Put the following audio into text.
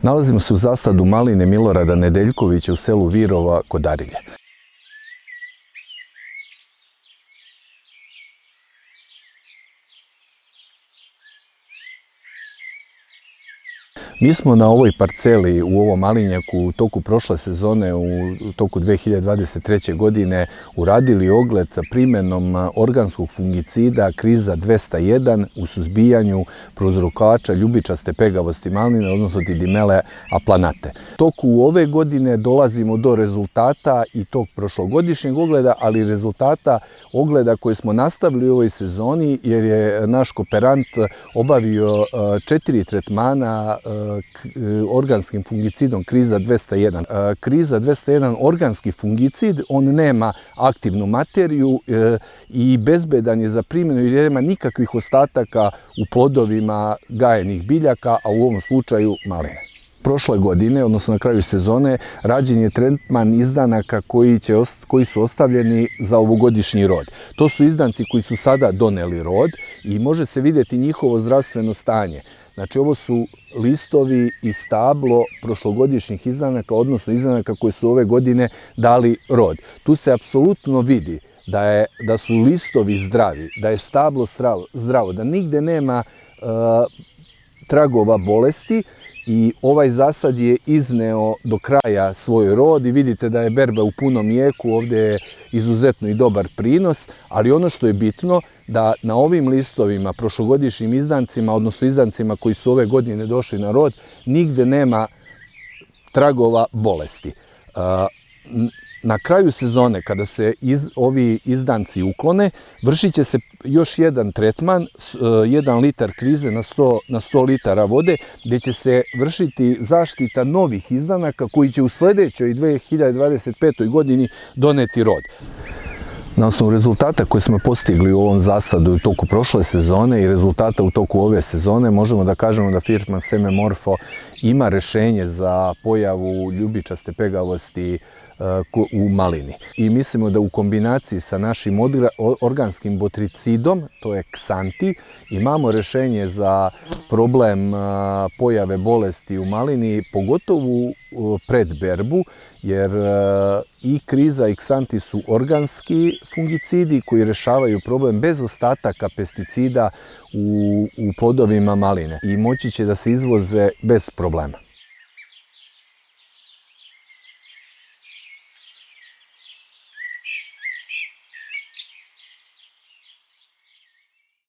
Nalazimo se u zasadu maline Milorada Nedeljkovića u selu Virova kod Arilje. Mi smo na ovoj parceli u ovom malinjaku u toku prošle sezone, u toku 2023. godine, uradili ogled sa primjenom organskog fungicida Kriza 201 u suzbijanju prouzrokača ljubičaste pegavosti maline, odnosno Didymele aplanate. U toku ove godine dolazimo do rezultata i tog prošlogodišnjeg ogleda, ali rezultata ogleda koje smo nastavili u ovoj sezoni, jer je naš kooperant obavio 4 tretmana organskim fungicidom Kriza 201. Kriza 201 organski fungicid, on nema aktivnu materiju i bezbedan je za primjenu jer nema nikakvih ostataka u plodovima gajenih biljaka, a u ovom slučaju maline. Prošle godine, odnosno na kraju sezone, rađen je tretman izdanaka koji su ostavljeni za ovogodišnji rod. To su izdanci koji su sada doneli rod i može se vidjeti njihovo zdravstveno stanje. Znači, ovo su listovi i stablo prošlogodišnjih izdanaka, odnosno izdanaka koji su ove godine dali rod. Tu se apsolutno vidi da su listovi zdravi, da je stablo zdravo, da nigde nema tragova bolesti. I ovaj zasad je izneo do kraja svoj rod i vidite da je berba u punom jeku, ovdje je izuzetno i dobar prinos, ali ono što je bitno da na ovim listovima, prošlogodišnjim izdancima, odnosno izdancima koji su ove godine došli na rod, nigde nema tragova bolesti. Na kraju sezone, kada se ovi izdanci uklone, vršit će se još jedan tretman, 1 litar krize na 100 litara vode, gdje će se vršiti zaštita novih izdanaka koji će u sljedećoj 2025. godini doneti rod. Na osnovu rezultata koje smo postigli u ovom zasadu u toku prošle sezone i rezultata u toku ove sezone, možemo da kažemo da firma Seme Morfo ima rješenje za pojavu ljubičaste pegavosti u malini. I mislimo da u kombinaciji sa našim organskim botricidom, to je Xanti, imamo rješenje za problem pojave bolesti u malini, pogotovo pred berbu, jer i Kriza i Xanti su organski fungicidi koji rješavaju problem bez ostataka pesticida u plodovima maline i moći će da se izvoze bez problema.